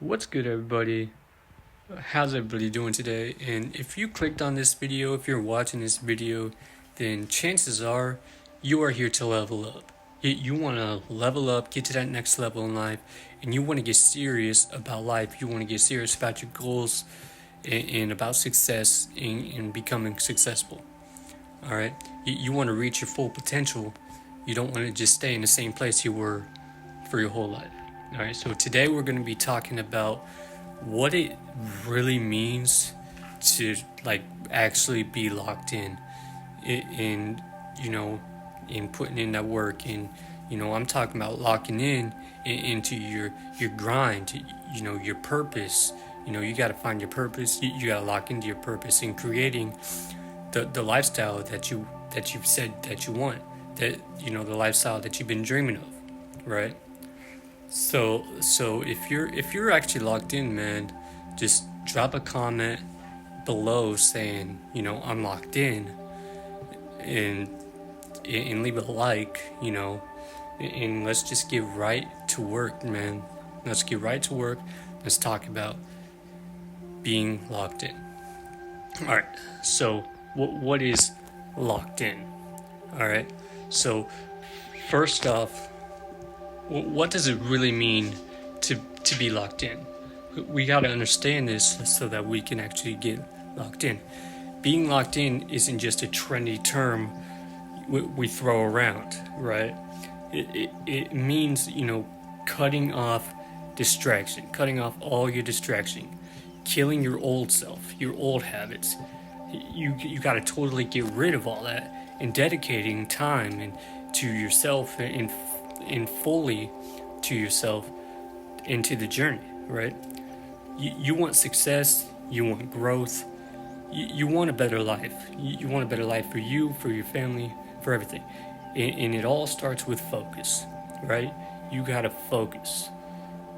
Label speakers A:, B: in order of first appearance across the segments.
A: What's good, everybody? How's everybody doing today? And if you clicked on this video, if you're watching this video, then chances are you are here to level up. You want to level up, get to that next level in life, and you want to get serious about life. You want to get serious about your goals and about success and becoming successful. All right? You want to reach your full potential. You don't want to just stay in the same place you were for your whole life. All right, so today we're going to be talking about what it really means to actually be locked in in putting in that work. And I'm talking about locking into your grind, your purpose. You got to find your purpose. You got to lock into your purpose in creating the lifestyle that you've said that you want, that the lifestyle that you've been dreaming of, right? So if you're actually locked in, man, just drop a comment below saying, I'm locked in, and leave a like, and let's just get right to work, man. Let's get right to work. Let's talk about being locked in. All right. So what is locked in? All right. So first off, what does it really mean to be locked in? We got to understand this so that we can actually get locked in. Being locked in isn't just a trendy term we throw around, right? It means, cutting off distraction, cutting off all your distraction, killing your old self, your old habits. You got to totally get rid of all that and dedicating time to yourself and fully to yourself into the journey, right? You want success, you want growth, you want a better life. You want a better life for you, for your family, for everything. And it all starts with focus, right? You gotta focus.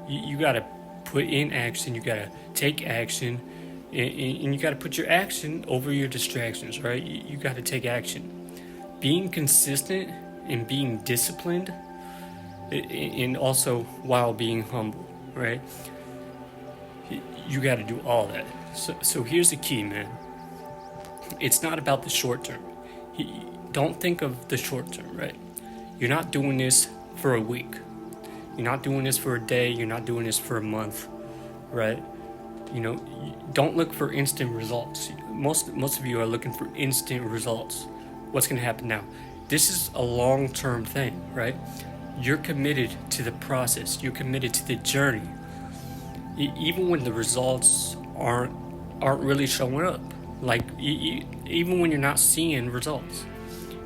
A: You gotta put in action, you gotta take action, and you gotta put your action over your distractions, right? You gotta take action. Being consistent and being disciplined, and also while being humble, right? You got to do all that. So here's the key, man. It's not about the short term. Don't think of the short term, right? You're not doing this for a week. You're not doing this for a day. You're not doing this for a month, right? Don't look for instant results. Most of you are looking for instant results. What's going to happen now? This is a long-term thing, right? You're committed to the process. You're committed to the journey. Even when the results aren't really showing up, even when you're not seeing results,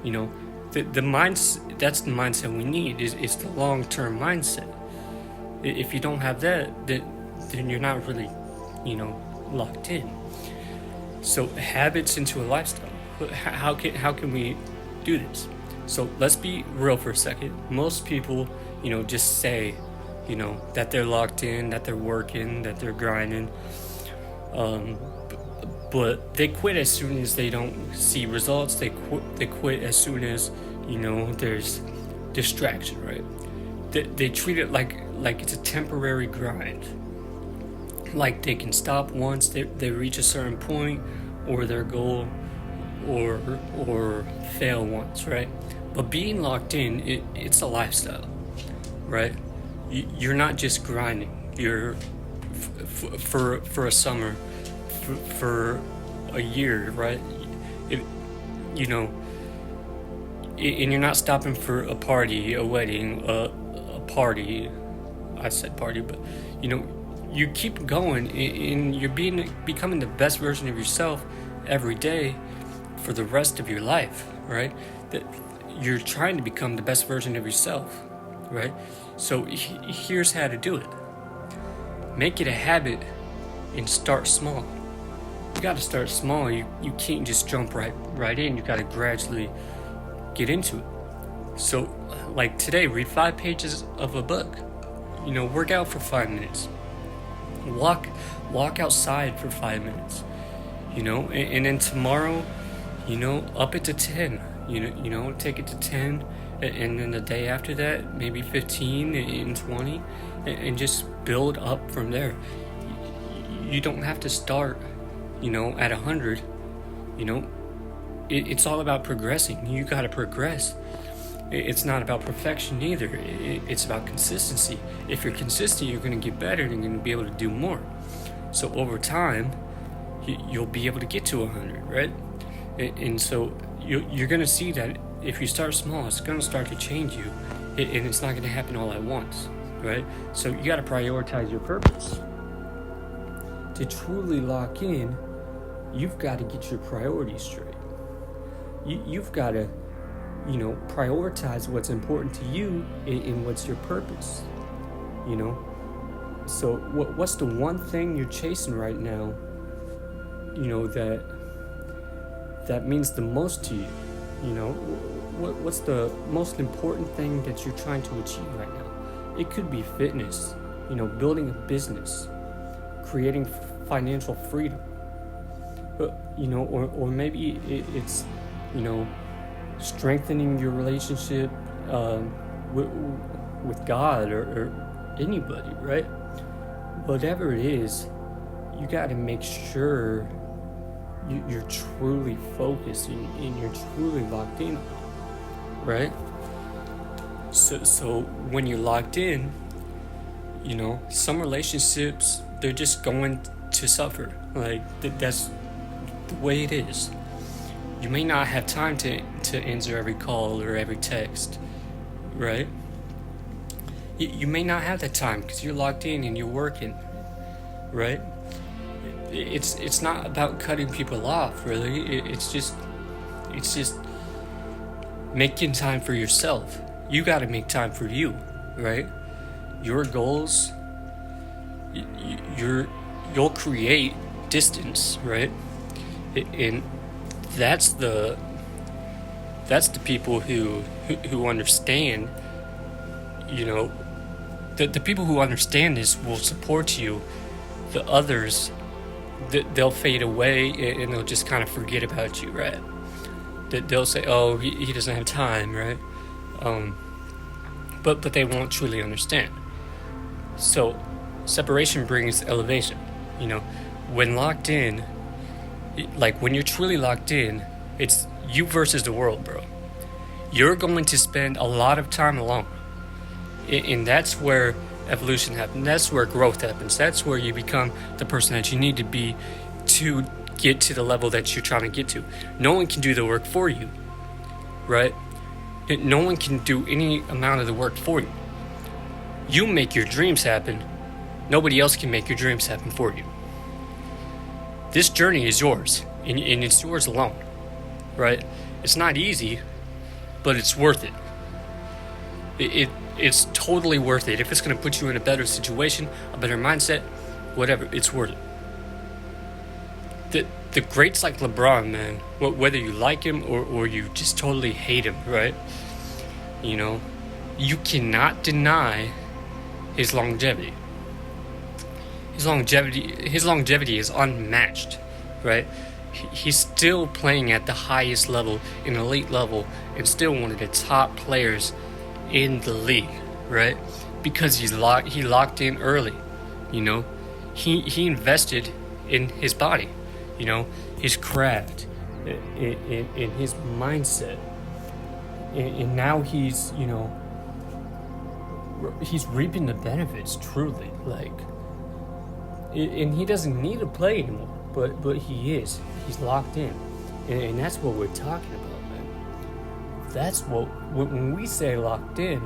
A: the mindset. That's the mindset we need. Is the long-term mindset. If you don't have that, then you're not really, locked in. So habits into a lifestyle. How can we do this? So let's be real for a second. Most people, just say, that they're locked in, that they're working, that they're grinding. But they quit as soon as they don't see results. They quit as soon as, there's distraction, right? They treat it like it's a temporary grind. Like they can stop once they reach a certain point or their goal, or fail once, right? But being locked in, it's a lifestyle, right? You're not just grinding. You're for a summer, for a year, right? And you're not stopping for a party, a wedding, a party. I said party, but you keep going, and you're becoming the best version of yourself every day for the rest of your life, right? That you're trying to become the best version of yourself, right? So here's how to do it. Make it a habit and start small. You got to start small. You can't just jump right in. You got to gradually get into it. So like today, read 5 pages of a book. Work out for 5 minutes. Walk outside for 5 minutes. And then tomorrow, up it to 10. Take it to 10, and then the day after that, maybe 15 and 20, and just build up from there. You don't have to start, at 100. It's all about progressing. You got to progress. It's not about perfection either. It's about consistency. If you're consistent, you're going to get better and you're going to be able to do more. So over time, you'll be able to get to 100, right? And so you're going to see that if you start small, it's going to start to change you, and it's not going to happen all at once, right? So you got to prioritize your purpose. To truly lock in, you've got to get your priorities straight. You've got to, prioritize what's important to you and what's your purpose, So what's the one thing you're chasing right now, that means the most to you? What's the most important thing that you're trying to achieve right now? It could be fitness, building a business, creating financial freedom, or maybe it's, strengthening your relationship with God or anybody, right? Whatever it is, you got to make sure you're truly focused and you're truly locked in, right? So when you're locked in, some relationships, they're just going to suffer. Like that's the way it is. You may not have time to answer every call or every text, right? You may not have that time because you're locked in and you're working, right? It's not about cutting people off, really. It's just making time for yourself. You got to make time for you, right? Your goals, you'll create distance, right? And that's the people who understand. The people who understand this will support you. The others, they'll fade away and they'll just kind of forget about you, right? They'll say, "Oh, he doesn't have time," right? But they won't truly understand. So, separation brings elevation. When locked in, like when you're truly locked in, it's you versus the world, bro. You're going to spend a lot of time alone. And that's where evolution happens. That's where growth happens. That's where you become the person that you need to be to get to the level that you're trying to get to. No one can do the work for you, right? No one can do any amount of the work for you. You make your dreams happen. Nobody else can make your dreams happen for you. This journey is yours, and it's yours alone, right? It's not easy, but it's worth it. It's totally worth it. If it's going to put you in a better situation, a better mindset, whatever, it's worth it. The greats like LeBron, man, whether you like him or you just totally hate him, right? You cannot deny his longevity. His longevity is unmatched, right? He's still playing at the highest level, an elite level, and still one of the top players in the league, right? Because he locked in early, He invested in his body, his craft, in his mindset, and now he's reaping the benefits truly, and he doesn't need to play anymore, but he is. He's locked in, and that's what we're talking about, man. That's when we say locked in,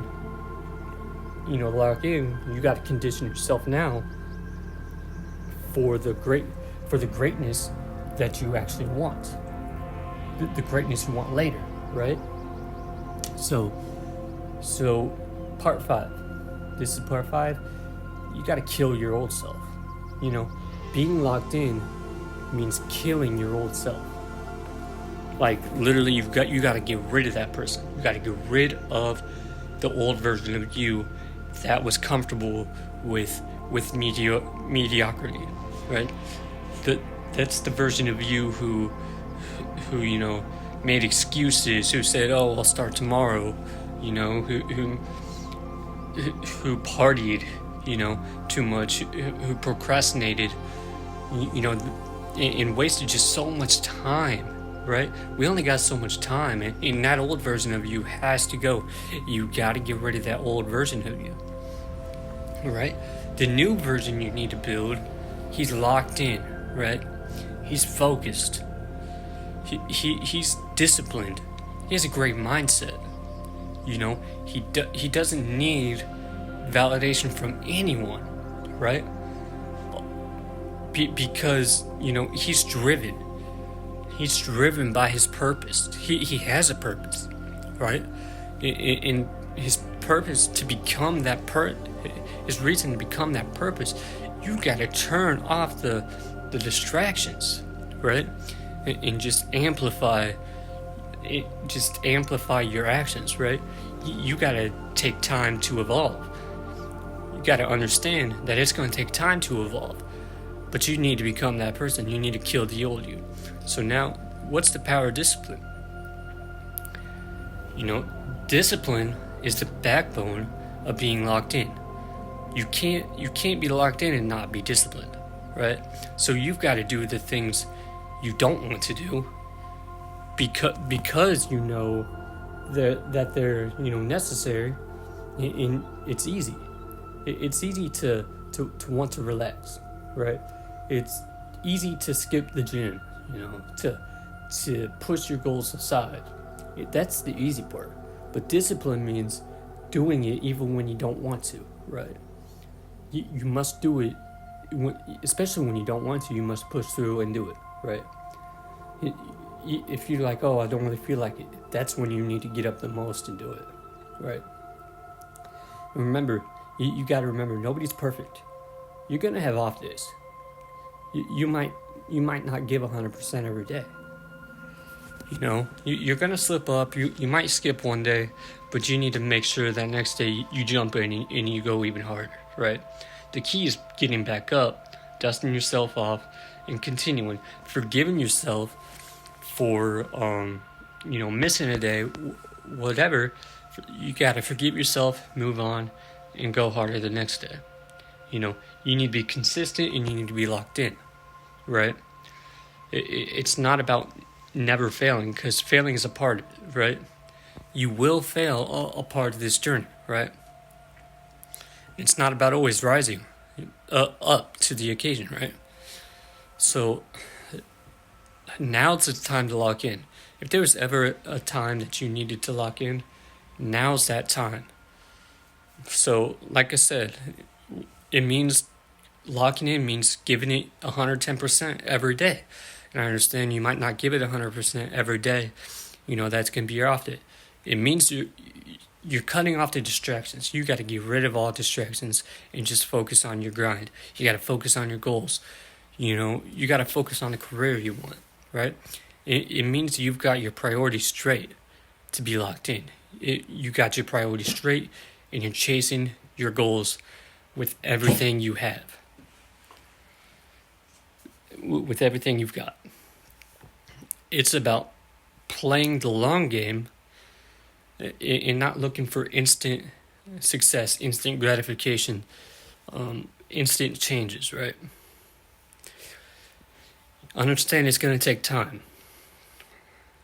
A: lock in, you got to condition yourself now for the greatness that you actually want, the greatness you want later, right? So part 5. This is part 5. You got to kill your old self. Being locked in means killing your old self. Like literally, you got to get rid of that person. You got to get rid of the old version of you that was comfortable with mediocrity, right? That's the version of you who made excuses, who said, "Oh, I'll start tomorrow," who partied, too much, who procrastinated, you know, and wasted just so much time, right? We only got so much time, and that old version of you has to go. You got to get rid of that old version of you, right? The new version you need to build, he's locked in, right? He's focused. He's disciplined. He has a great mindset. He doesn't need validation from anyone, right? Because he's driven. He's driven by his purpose. He has a purpose, right? In his purpose to become that his reason to become that purpose, you got to turn off the distractions, right? And just amplify your actions, right? You got to take time to evolve. You got to understand that it's going to take time to evolve, but you need to become that person. You need to kill the old you. So now, what's the power of discipline? Discipline is the backbone of being locked in. You can't be locked in and not be disciplined, right? So you've got to do the things you don't want to do because you know that they're necessary, and it's easy. It's easy to want to relax, right? It's easy to skip the gym, to push your goals aside. That's the easy part. But discipline means doing it even when you don't want to, right? You must do it, especially when you don't want to. You must push through and do it, right? If you're like, oh, I don't really feel like it, that's when you need to get up the most and do it, right? And remember, you got to remember, nobody's perfect. You're gonna have off days. You might not give 100% every day. You're gonna slip up. You might skip one day, but you need to make sure that next day you jump in and you go even harder, right? The key is getting back up, dusting yourself off, and continuing. Forgiving yourself for missing a day, whatever. You gotta forgive yourself, move on, and go harder the next day. You need to be consistent and you need to be locked in, right? It's not about never failing, because failing is a part, right? You will fail a part of this journey, right? It's not about always rising up to the occasion, right? So now's the time to lock in. If there was ever a time that you needed to lock in, now's that time. So, like I said, it means locking in means giving it 110% every day. And I understand you might not give it 100% every day. That's going to be your off day. It means you're cutting off the distractions. You got to get rid of all distractions and just focus on your grind. You got to focus on your goals. You got to focus on the career you want, right? It means you've got your priorities straight to be locked in. You got your priorities straight and you're chasing your goals with everything you have. With everything you've got. It's about playing the long game and not looking for instant success, instant gratification, instant changes, right? Understand it's going to take time.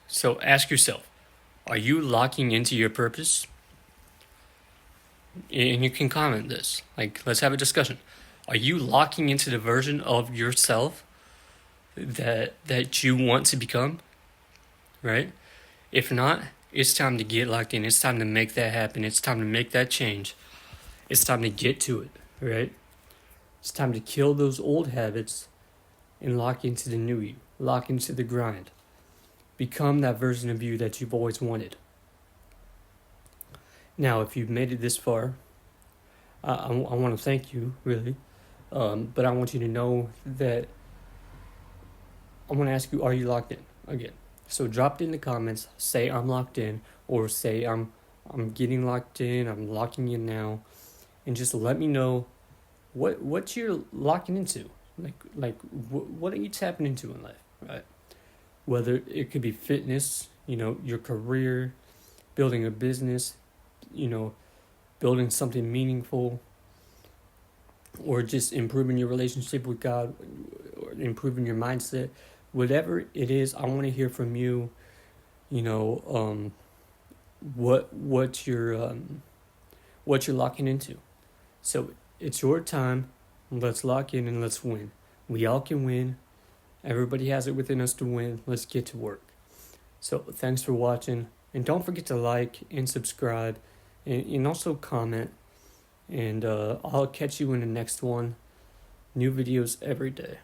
A: So ask yourself, are you locking into your purpose? And you can comment this. Let's have a discussion. Are you locking into the version of yourself that you want to become, right? If not, it's time to get locked in. It's time to make that happen. It's time to make that change. It's time to get to it, right? It's time to kill those old habits and lock into the new you. Lock into the grind. Become that version of you that you've always wanted. Now, if you've made it this far, I want to thank you, really. But I want you to know that I want to ask you, are you locked in? Again. So drop it in the comments, say I'm locked in, or say I'm getting locked in, I'm locking in now, and just let me know what you're locking into. What are you tapping into in life, right? Whether it could be fitness, your career, building a business, building something meaningful, or just improving your relationship with God, or improving your mindset, whatever it is, I want to hear from you. You know, what you're locking into. So it's your time. Let's lock in and let's win. We all can win. Everybody has it within us to win. Let's get to work. So thanks for watching. And don't forget to like and subscribe and also comment. And I'll catch you in the next one. New videos every day.